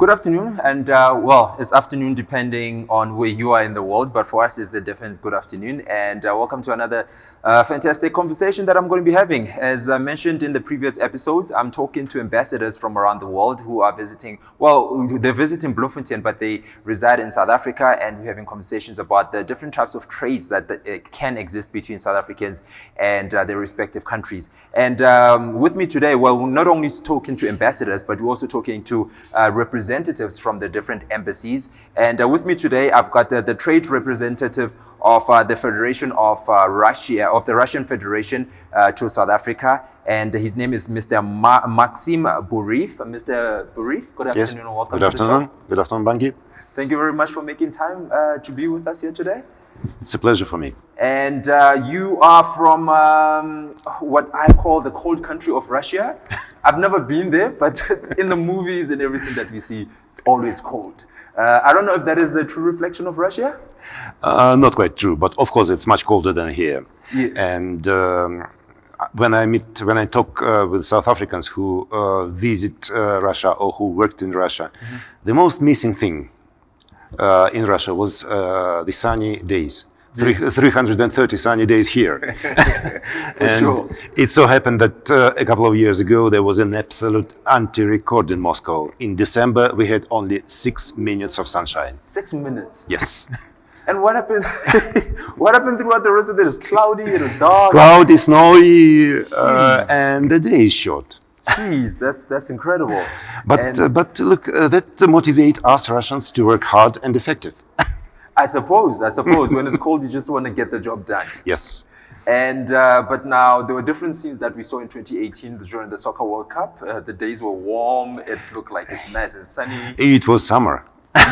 Good afternoon, and well, it's afternoon depending on where you are in the world, but for us it's a definite good afternoon, and welcome to another fantastic conversation that I'm going to be having. As I mentioned in the previous episodes, I'm talking to ambassadors from around the world who are visiting, well, they're visiting Bloemfontein, but they reside in South Africa, and we're having conversations about the different types of trades that can exist between South Africans and their respective countries. And with me today, well, we're not only talking to ambassadors, but we're also talking to representatives from the different embassies. And with me today, I've got the trade representative of the Federation of Russia, of the Russian Federation to South Africa. And his name is Mr. Maksim Bureev. Mr. Bureev, good afternoon. Yes. And welcome Good to the afternoon. show. Good afternoon, Bangi. Thank you very much for making time to be with us here today. It's a pleasure for me. And you are from what I call the cold country of Russia. I've never been there, but in the movies and everything that we see, it's always cold. I don't know if that is a true reflection of Russia. Not quite true, but of course it's much colder than here. Yes. And when I talk with South Africans who visit Russia or who worked in Russia, the most missing thing in Russia was the sunny days. 330 sunny days here. And sure. It so happened that a couple of years ago there was an absolute anti-record in Moscow. In December we had only 6 minutes of sunshine. 6 minutes. Yes. And what happened? What happened throughout the rest of it? It was cloudy, it was dark. Cloudy, snowy, and the day is short. Jeez, that's incredible. But look, that motivates us Russians to work hard and effective. I suppose when it's cold, you just want to get the job done. Yes. And but now there were different scenes that we saw in 2018 during the Soccer World Cup. The days were warm. It looked like it's nice and sunny. It was summer.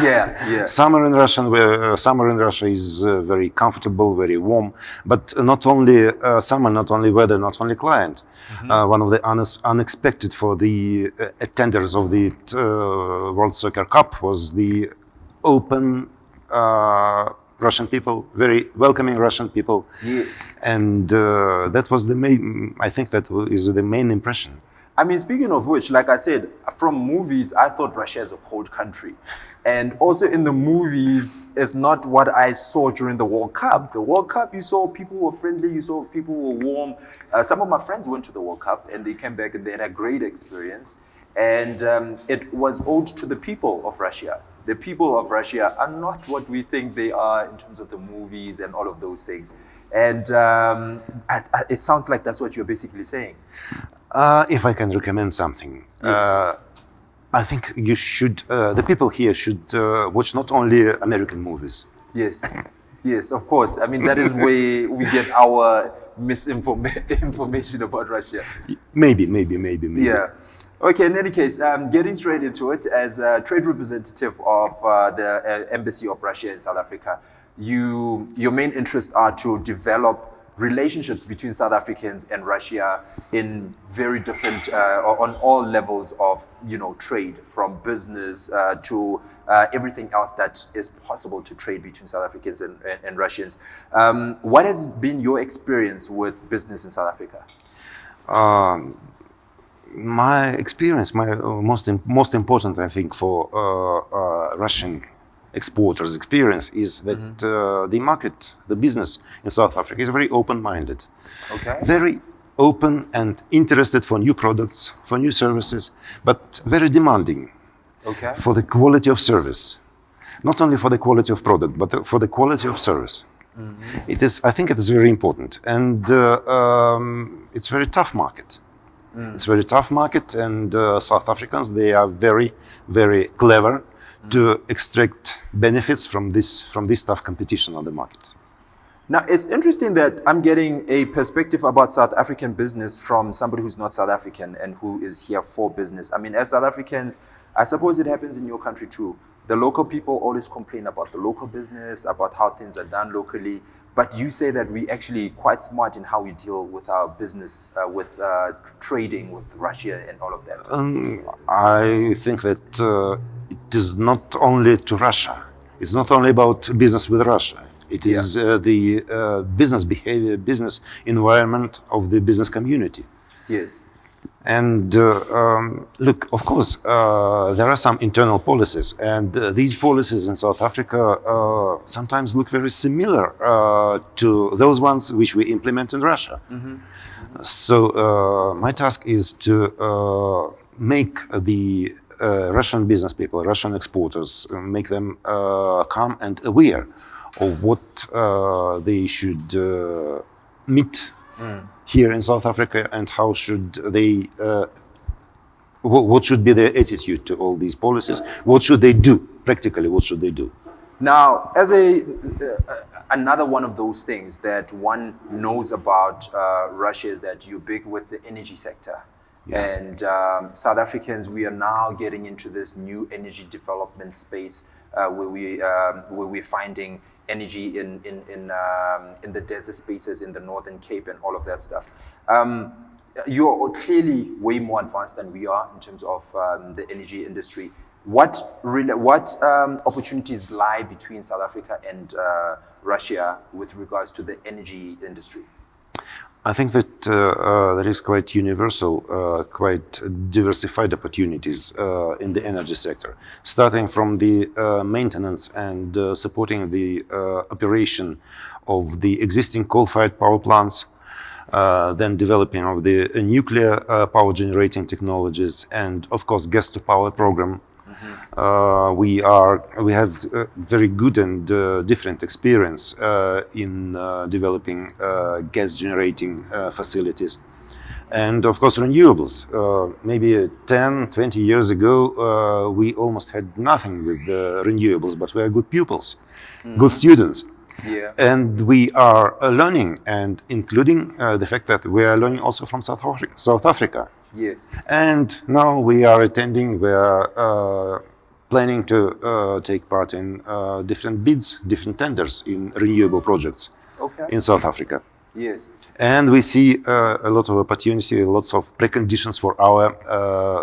Yeah. Summer in Russia is very comfortable, very warm. But not only summer, not only weather, not only climate. One of the unexpected for the attenders of the World Soccer Cup was the open Russian people, very welcoming Russian people. Yes. And that was the main, I think that is the main impression. I mean, speaking of which, like I said, from movies, I thought Russia is a cold country. And also in the movies, it's not what I saw during the World Cup. The World Cup, you saw people were friendly, you saw people were warm. Some of my friends went to the World Cup and they came back and they had a great experience. And it was owed to the people of Russia. The people of Russia are not what we think they are in terms of the movies and all of those things. And it sounds like that's what you're basically saying. If I can recommend something, Yes. I think you should, the people here should watch not only American movies. Yes, of course. I mean, that is where we get our misinformation about Russia. Maybe. Yeah. Okay, in any case, getting straight into it, as a trade representative of the Embassy of Russia in South Africa, your main interests are to develop relationships between South Africans and Russia in very different, on all levels of, trade, from business to everything else that is possible to trade between South Africans and Russians. What has been your experience with business in South Africa? My experience, my most important, I think, for Russian exporters' experience is that the market, the business in South Africa is very open-minded. Okay. Very open and interested for new products, for new services, but very demanding for the quality of service. Not only for the quality of product, but for the quality of service. I think it is very important. And it's a very tough market. It's a very tough market, and South Africans, they are very, very clever to extract benefits from this tough competition on the market. Now, it's interesting that I'm getting a perspective about South African business from somebody who's not South African and who is here for business. I mean, as South Africans, I suppose it happens in your country too. The local people always complain about the local business, about how things are done locally. But you say that we actually quite smart in how we deal with our business, with trading with Russia and all of that. I think that it is not only to Russia. It's not only about business with Russia. It is the business behavior, business environment of the business community. Yes. And look, of course, there are some internal policies, and these policies in South Africa sometimes look very similar to those ones which we implement in Russia. So my task is to make the Russian business people, Russian exporters, make them calm and aware of what they should meet here in South Africa, and how should they, what should be their attitude to all these policies? What should they do practically? What should they do? Now, as another one of those things that one knows about Russia is that you're big with the energy sector. Yeah. And South Africans, we are now getting into this new energy development space where we're finding energy in the desert spaces in the Northern Cape and all of that stuff. You're clearly way more advanced than we are in terms of the energy industry. What opportunities lie between South Africa and Russia with regards to the energy industry? I think that there is quite universal, quite diversified opportunities in the energy sector, starting from the maintenance and supporting the operation of the existing coal-fired power plants, then developing of the nuclear power generating technologies, and of course gas-to-power program. We have very good and different experience in developing gas generating facilities, and of course renewables. Maybe 10, 20 years ago we almost had nothing with renewables, but we are good pupils, good students. Yeah. And we are learning, and including the fact that we are learning also from South Africa. Yes. And now we are planning to take part in different bids, different tenders in renewable projects in South Africa. Yes. And we see a lot of opportunity, lots of preconditions for our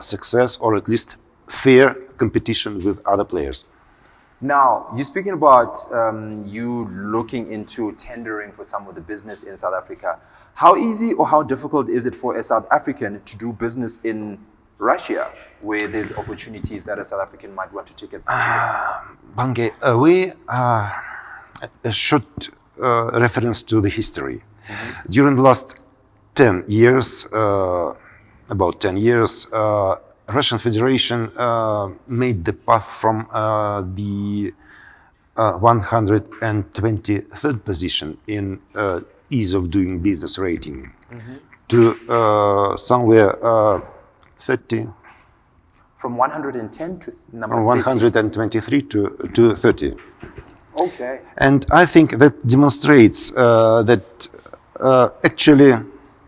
success, or at least fair competition with other players. Now, you're speaking about you looking into tendering for some of the business in South Africa. How easy or how difficult is it for a South African to do business in Russia, where there's opportunities that a South African might want to take advantage of? Bangi, we a short reference to the history. During the last 10 years, about 10 years, Russian Federation made the path from the 123rd position in ease of doing business rating to somewhere 30. From 110 to number 30? From 123 to 30. Okay. And I think that demonstrates that actually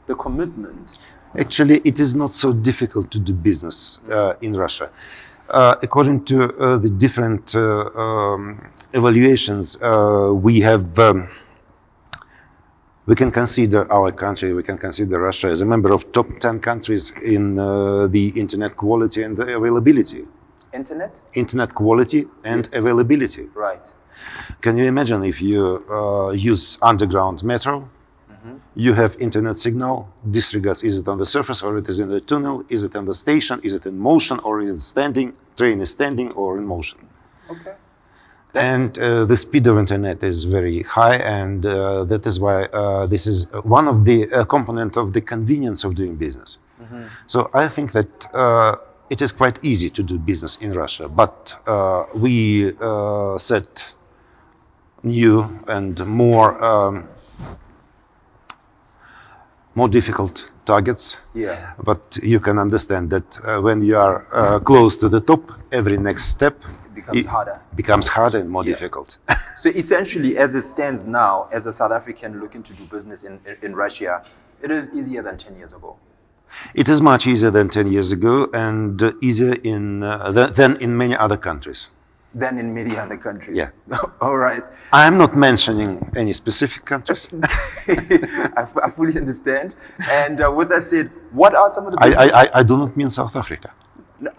the commitment. Actually, it is not so difficult to do business in Russia. According to the different evaluations, we can consider our country, we can consider Russia as a member of top 10 countries in the internet quality and availability. Internet? Internet quality and availability. Right. Can you imagine if you use underground metro? You have internet signal, disregards, is it on the surface or it is in the tunnel, is it on the station, is it in motion or is it standing, train is standing or in motion. Okay. And the speed of internet is very high, and that is why this is one of the component of the convenience of doing business. So I think that it is quite easy to do business in Russia, but we set new and more difficult targets. Yeah. But you can understand that when you are close to the top, every next step becomes harder and more difficult. So essentially, as it stands now, as a South African looking to do business in Russia, it is easier than 10 years ago. It is much easier than 10 years ago, and easier than in many other countries. Than in many other countries. Yeah. All right. I am not mentioning any specific countries. I fully understand. And with that said, what are some of the I do not mean South Africa.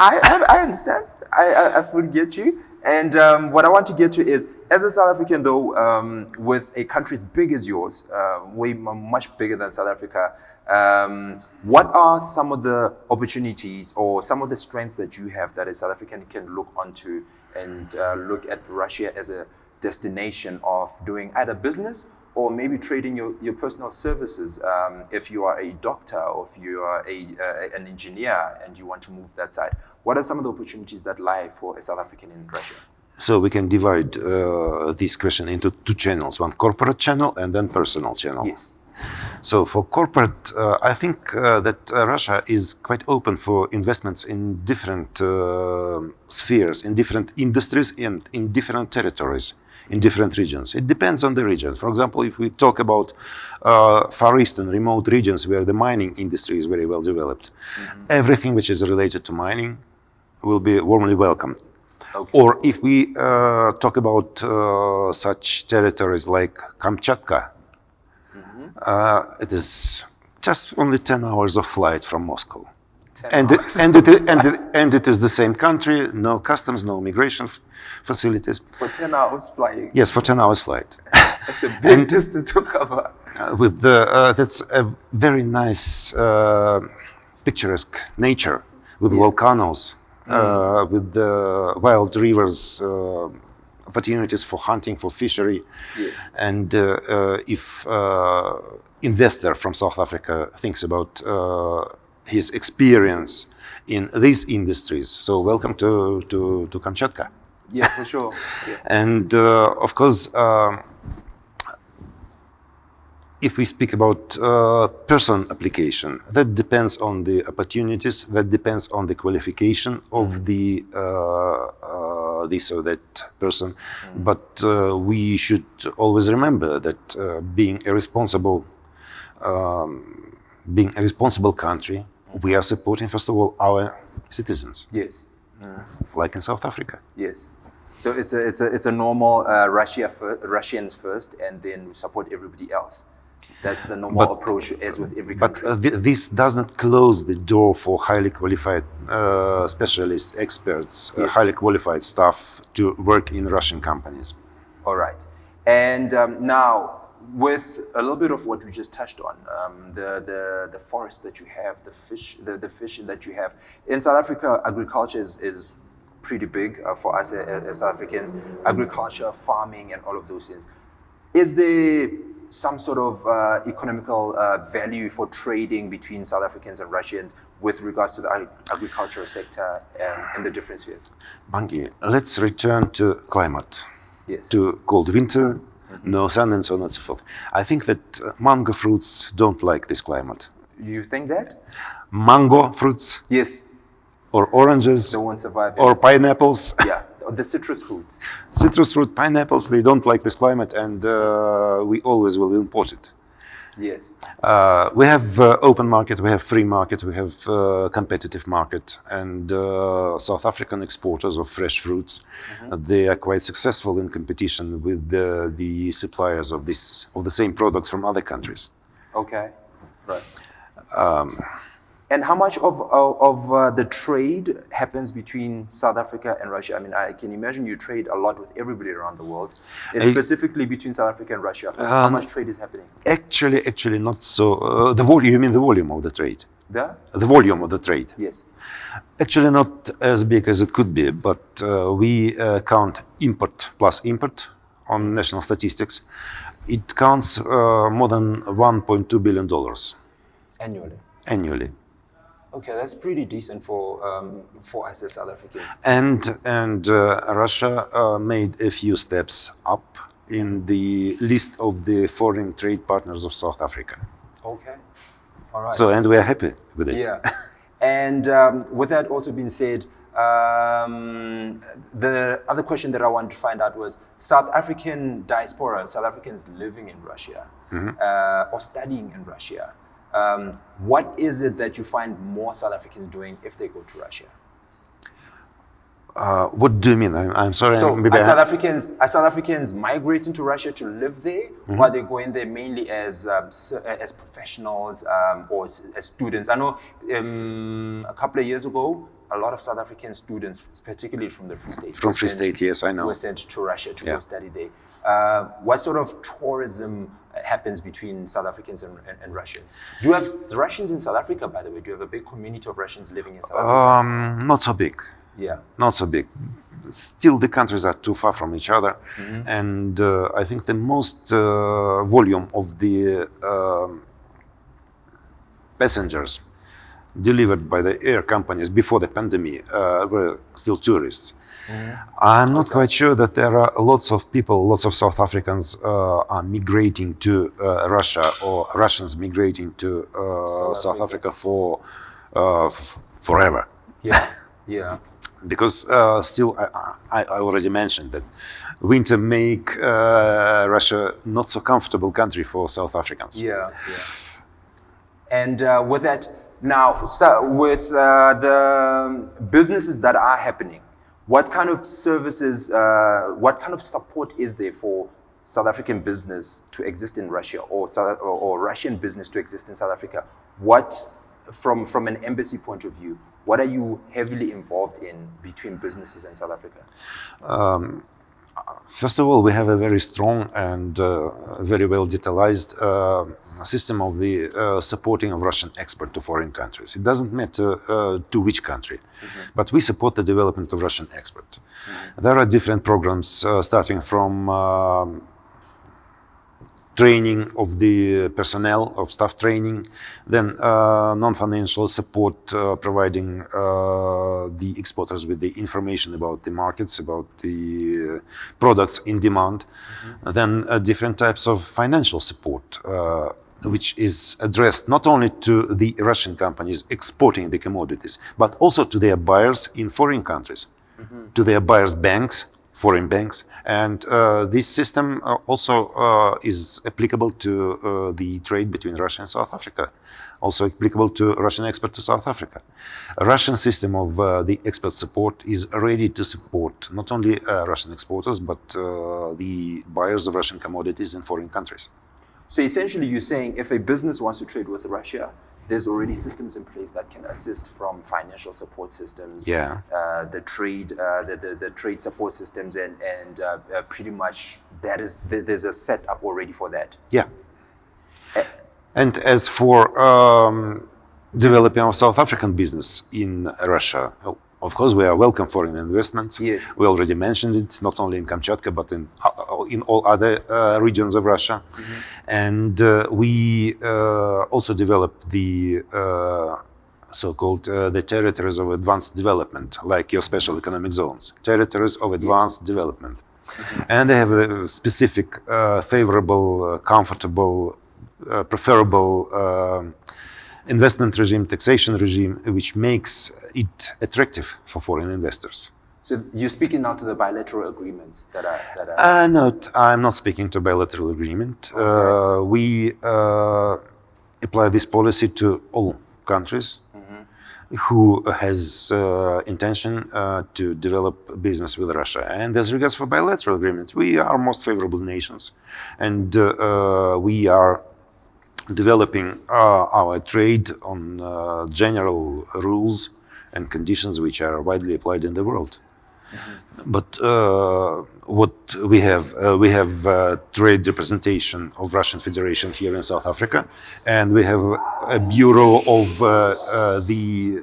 I understand. I fully get you. And what I want to get to is, as a South African though, with a country as big as yours, much bigger than South Africa, what are some of the opportunities or some of the strengths that you have that a South African can look onto and look at Russia as a destination of doing either business or maybe trading your personal services? If you are a doctor or if you are an engineer and you want to move that side, what are some of the opportunities that lie for a South African in Russia? So we can divide this question into two channels, one corporate channel and then personal channel. Yes. So for corporate, I think that Russia is quite open for investments in different spheres, in different industries and in different territories, in different regions. It depends on the region. For example, if we talk about Far Eastern remote regions where the mining industry is very well developed, everything which is related to mining will be warmly welcomed. Okay. Or if we talk about such territories like Kamchatka, it is just only 10 hours of flight from Moscow. And it is the same country, no customs, no immigration facilities. For 10 hours flying? Yes, for 10 hours flight. That's a big distance to cover. That's a very nice, picturesque nature with volcanoes, with the wild rivers, opportunities for hunting, for fishery. Yes. And if investor from South Africa thinks about his experience in these industries, so welcome to Kamchatka. Yeah, for sure. Yeah. And of course, if we speak about person application, that depends on the opportunities, that depends on the qualification of the this or that person. But we should always remember that being a responsible country, we are supporting first of all our citizens. Yes. Like in South Africa. Yes. So it's a normal Russians first, and then we support everybody else. That's the normal approach, as with every country. But this doesn't close the door for highly qualified specialists, experts, yes. Highly qualified staff to work in Russian companies. All right. And now, with a little bit of what we just touched on, the forest that you have, the fish that you have. In South Africa, agriculture is pretty big for us as South Africans. Agriculture, farming, and all of those things. Is there some sort of economical value for trading between South Africans and Russians with regards to the agricultural sector and the different spheres? Bangi, let's return to climate. Yes. To cold winter, no sun, and so on and so forth. I think that mango fruits don't like this climate. You think that? Mango fruits? Yes. Or oranges? They won't survive. Or pineapples? Yeah, the citrus fruits. Citrus fruit, pineapples, they don't like this climate, and we always will import it. Yes. We have open market, we have free market, we have competitive market, and South African exporters of fresh fruits, they are quite successful in competition with the suppliers of the same products from other countries. Okay, right. And how much of the trade happens between South Africa and Russia? I mean, I can imagine you trade a lot with everybody around the world. Specifically between South Africa and Russia, how much trade is happening? Actually not so. The volume, you mean the volume of the trade? The volume of the trade? Yes. Actually not as big as it could be, but we count import plus import on national statistics. It counts more than $1.2 billion. Annually. Okay, that's pretty decent for us as South Africans. And Russia made a few steps up in the list of the foreign trade partners of South Africa. Okay, all right. So, and we are happy with it. Yeah, and with that also being said, the other question that I wanted to find out was South African diaspora, South Africans living in Russia or studying in Russia. What is it that you find more South Africans doing if they go to Russia? What do you mean? I'm sorry. So are South Africans migrating to Russia to live there, or are they going there mainly as professionals or as students? I know a couple of years ago, a lot of South African students, particularly from the Free State, From Free State, yes, I know, were sent to Russia to go study there. What sort of tourism happens between South Africans and Russians? Do you have Russians in South Africa, by the way? Do you have a big community of Russians living in South Africa? Not so big. Yeah. Not so big. Still, the countries are too far from each other, and I think the most volume of the passengers delivered by the air companies before the pandemic were still tourists. I'm not quite sure that there are lots of people, lots of South Africans are migrating to Russia, or Russians migrating to South Africa for forever. Yeah, yeah. Because still, I already mentioned that winter make Russia not so comfortable country for South Africans. Yeah, yeah. And with that, now, so with the businesses that are happening, what kind of services, what kind of support is there for South African business to exist in Russia, or Russian business to exist in South Africa? What, from an embassy point of view, what are you heavily involved in between businesses in South Africa? First of all, we have a very strong and very well detailed system of the supporting of Russian export to foreign countries. It doesn't matter to which country, but we support the development of Russian export. There are different programs starting from training of the personnel, of staff training, then non-financial support, providing the exporters with the information about the markets, about the products in demand, then different types of financial support, which is addressed not only to the Russian companies exporting the commodities, but also to their buyers in foreign countries, to their buyers' banks, foreign banks, and this system also is applicable to the trade between Russia and South Africa, also applicable to Russian export to South Africa. A Russian system of the export support is ready to support not only Russian exporters, but the buyers of Russian commodities in foreign countries. So essentially you're saying if a business wants to trade with Russia, there's already systems in place that can assist, from financial support systems, the trade support systems, and pretty much there's a setup already for that. Yeah. And as for developing our South African business in Russia, of course, we are welcome foreign investments. Yes. We already mentioned it, not only in Kamchatka, but in all other regions of Russia. And we also developed the so-called the territories of advanced development, like your special economic zones, territories of advanced development. And they have a specific, favorable, comfortable, preferable investment regime, taxation regime, which makes it attractive for foreign investors. So you're speaking now to the bilateral agreements that are... No, I'm not speaking to bilateral agreement. Okay. We apply this policy to all countries who has intention to develop business with Russia. And as regards for bilateral agreements, we are most favorable nations, and we are developing our trade on general rules and conditions which are widely applied in the world. But what we have trade representation of Russian Federation here in South Africa, and we have a bureau of the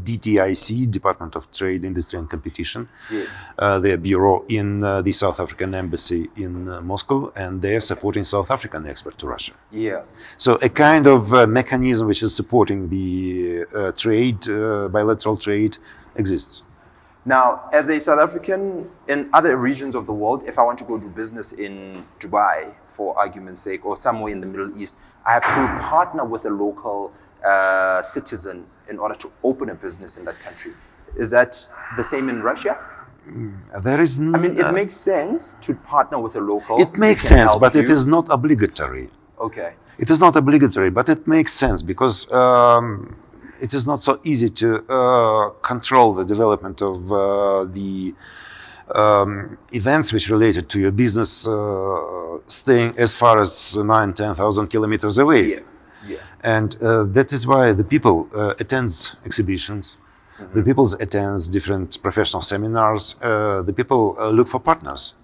DTIC, Department of Trade, Industry and Competition. Yes. Their bureau in the South African embassy in Moscow, and they are supporting South African export to Russia. Yeah. So a kind of mechanism which is supporting the trade, bilateral trade, exists. Now, as a South African in other regions of the world, if I want to go do business in Dubai, for argument's sake, or somewhere in the Middle East, I have to partner with a local citizen in order to open a business in that country. Is that the same in Russia? There is. I mean, it makes sense to partner with a local. It makes sense, but it is not obligatory. Okay. It is not obligatory, but it makes sense because it is not so easy to control the development of the events which related to your business staying as far as 9,000-10,000 kilometers away. Yeah. Yeah. And that is why the people attends exhibitions, the people attends different professional seminars, the people look for partners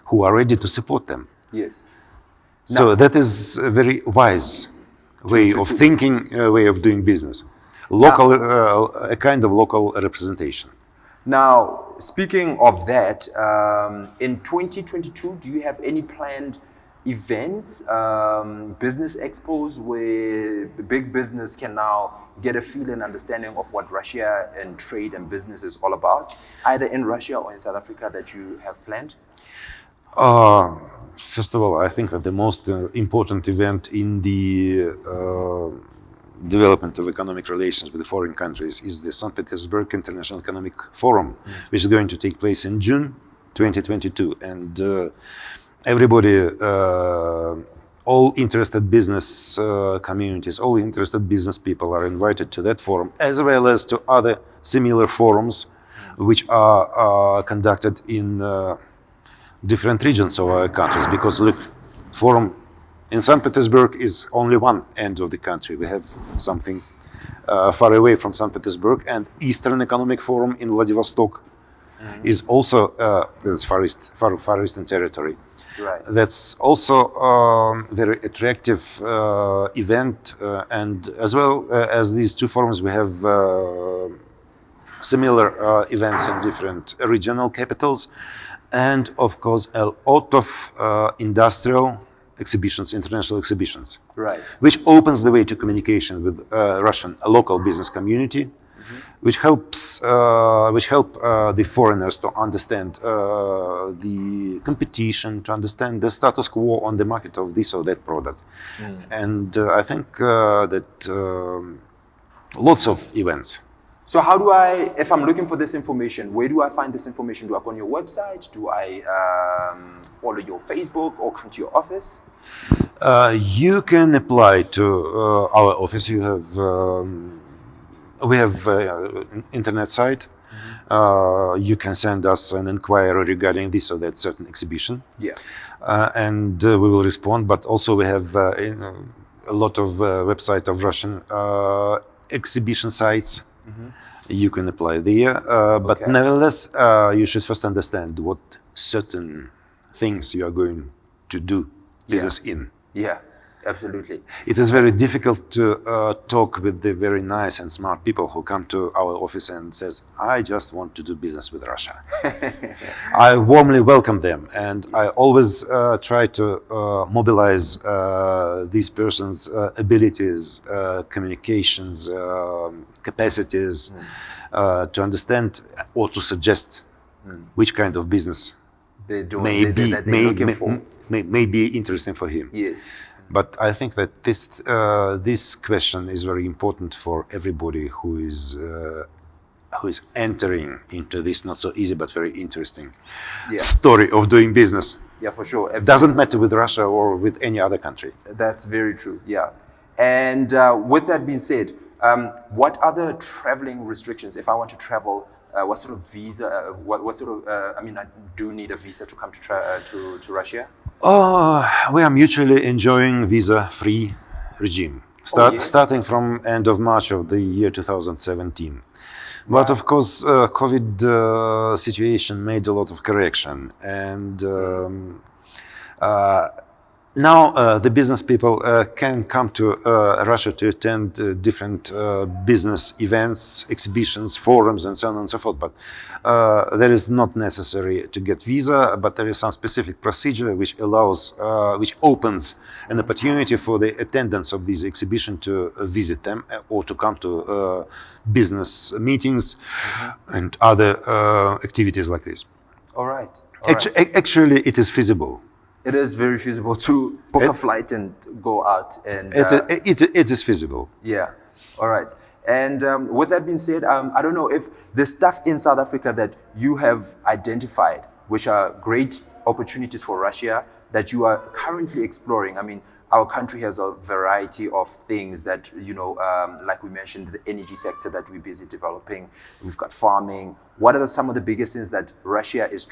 who are ready to support them. Yes. So Now, that is a very wise way of thinking, way of doing business. Local, a kind of local representation. Now, speaking of that, in 2022, do you have any planned events, business expos where the big business can now get a feel and understanding of what Russia and trade and business is all about, either in Russia or in South Africa, that you have planned? First of all, I think that the most important event in the development of economic relations with the foreign countries is the St. Petersburg International Economic Forum, which is going to take place in June 2022. And everybody, all interested business communities, all interested business people are invited to that forum, as well as to other similar forums which are conducted in different regions of our countries. Because look, forum in St. Petersburg is only one end of the country. We have something far away from St. Petersburg, and Eastern Economic Forum in Vladivostok is also that's Far Eastern territory. Right. That's also very attractive event, and as well as these two forums, we have similar events in different regional capitals, and of course a lot of industrial exhibitions, international exhibitions, Right. which opens the way to communication with Russian local business community, which help the foreigners to understand the competition, to understand the status quo on the market of this or that product. And I think that lots of events. So how do I, if I'm looking for this information, where do I find this information? Do I go on your website? Do I follow your Facebook or come to your office? You can apply to our office. We have an internet site. You can send us an inquiry regarding this or that certain exhibition. Yeah. And we will respond. But also we have a lot of website of Russian exhibition sites. You can apply there. But nevertheless, you should first understand what certain things you are going to do business in. Yeah, absolutely. It is very difficult to talk with the very nice and smart people who come to our office and says, I just want to do business with Russia. I warmly welcome them, and I always try to mobilize these persons' abilities, communications, capacities, to understand or to suggest which kind of business may be interesting for him. Yes. But I think that this question is very important for everybody who is entering into this not so easy but very interesting story of doing business. Yeah, for sure. Absolutely. Doesn't matter with Russia or with any other country. That's very true. Yeah. And with that being said, what other traveling restrictions, if I want to travel, what sort of visa, what sort of, I mean, I do need a visa to come to Russia? We are mutually enjoying visa-free regime, starting from end of March of the year 2017. But of course, COVID situation made a lot of correction, and now the business people can come to Russia to attend different business events, exhibitions, forums, and so on and so forth. But there is not necessary to get visa, but there is some specific procedure which allows, which opens an opportunity for the attendance of this exhibition to visit them or to come to business meetings and other activities like this. All right. Actually, it is feasible. It is very feasible to book a flight and go out. And it is feasible. Yeah. All right. And with that being said, I don't know if the stuff in South Africa that you have identified, which are great opportunities for Russia, that you are currently exploring. I mean, our country has a variety of things that, like we mentioned, the energy sector that we're busy developing. We've got farming. What are some of the biggest things that Russia is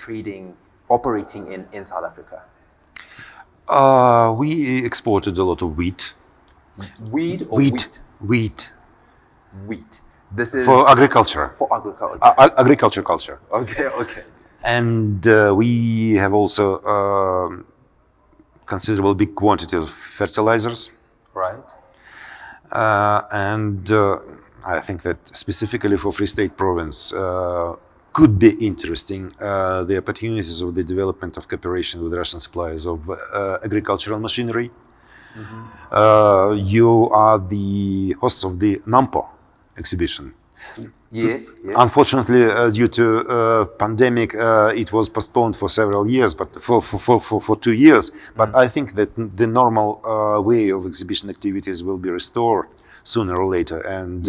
operating in South Africa? We exported a lot of wheat. Wheat or wheat? Wheat. Wheat. This is for agriculture. For agriculture. Agriculture culture. Okay, okay. And we have also considerable big quantities of fertilizers. Right. And I think that specifically for Free State Province could be interesting the opportunities of the development of cooperation with Russian suppliers of agricultural machinery. Mm-hmm. You are the hosts of the NAMPO exhibition. Yes, yes. Unfortunately, due to pandemic, it was postponed for several years, but for 2 years. But I think that the normal way of exhibition activities will be restored sooner or later, and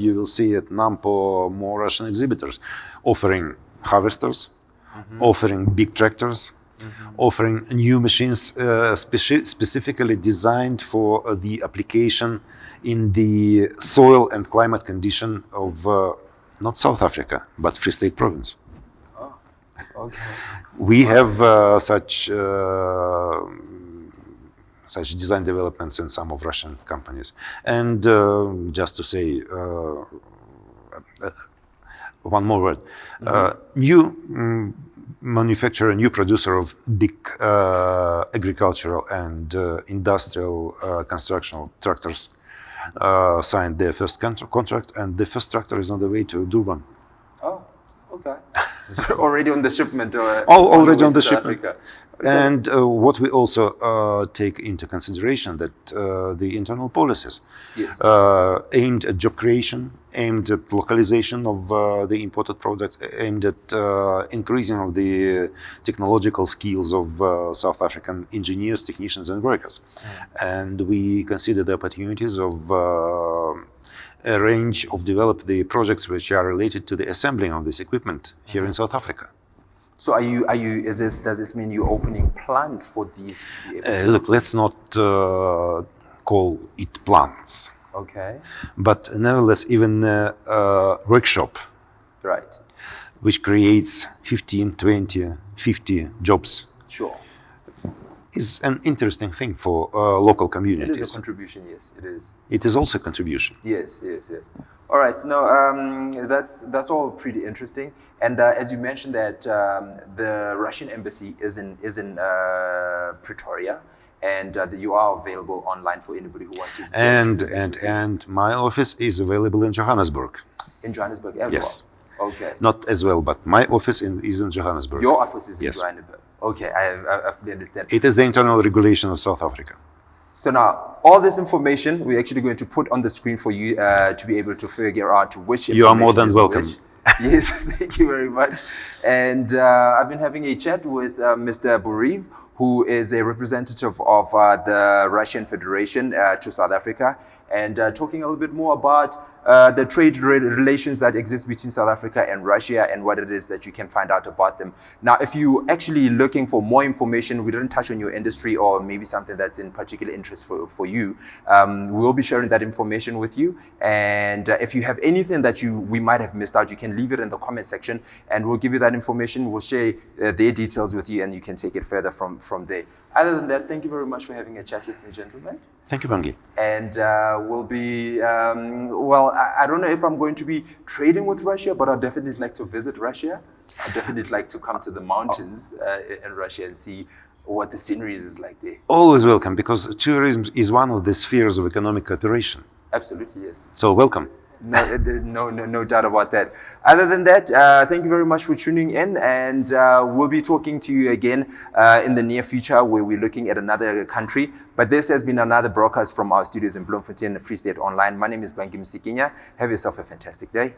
you will see at NAMPO more Russian exhibitors offering harvesters, offering big tractors, offering new machines specifically designed for the application in the soil and climate condition of not South Africa, but Free State Province. Oh, okay. We have such design developments in some of Russian companies. And just to say one more word, new manufacturer, new producer of big agricultural and industrial construction tractors signed their first contract, and the first tractor is on the way to Durban. Oh, okay. So already on the shipment? Already on the shipment. Okay. And what we also take into consideration that the internal policies aimed at job creation, aimed at localization of the imported products, aimed at increasing of the technological skills of South African engineers, technicians and workers. And we consider the opportunities of a range of develop the projects which are related to the assembling of this equipment here in South Africa. So does this mean you're opening plants for these to be able to... Look, let's not call it plants. Okay. But nevertheless, even a workshop, right, which creates 15, 20, 50 jobs, sure, is an interesting thing for local communities. It is a contribution, yes, it is. It is also a contribution. Yes, yes, yes. All right, no, that's all pretty interesting. And as you mentioned that the Russian embassy is in Pretoria, and you are available online for anybody who wants to. And my office is available in Johannesburg. In Johannesburg as well. Okay. Not as well, but my office is in Johannesburg. Your office is in Johannesburg. Okay, I fully understand. It is the internal regulation of South Africa. So now, all this information we're actually going to put on the screen for you to be able to figure out which information. You are more than welcome. Yes, thank you very much. And I've been having a chat with Mr. Bureev, who is a representative of the Russian Federation to South Africa, and talking a little bit more about the trade relations that exist between South Africa and Russia and what it is that you can find out about them. Now, if you're actually looking for more information, we didn't touch on your industry or maybe something that's in particular interest for you, we'll be sharing that information with you. And if you have anything that we might have missed out, you can leave it in the comment section and we'll give you that information. We'll share their details with you and you can take it further from there. Other than that, thank you very much for having a chat with me, gentlemen. Thank you, Bangi. And we'll be, I don't know if I'm going to be trading with Russia, but I'd definitely like to visit Russia. I'd definitely like to come to the mountains in Russia and see what the scenery is like there. Always welcome, because tourism is one of the spheres of economic cooperation. Absolutely, yes. So welcome. No doubt about that. Other than that, thank you very much for tuning in, and we'll be talking to you again in the near future where we're looking at another country. But this has been another broadcast from our studios in Bloemfontein, Free State Online. My name is Bangi Msikinya. Have yourself a fantastic day.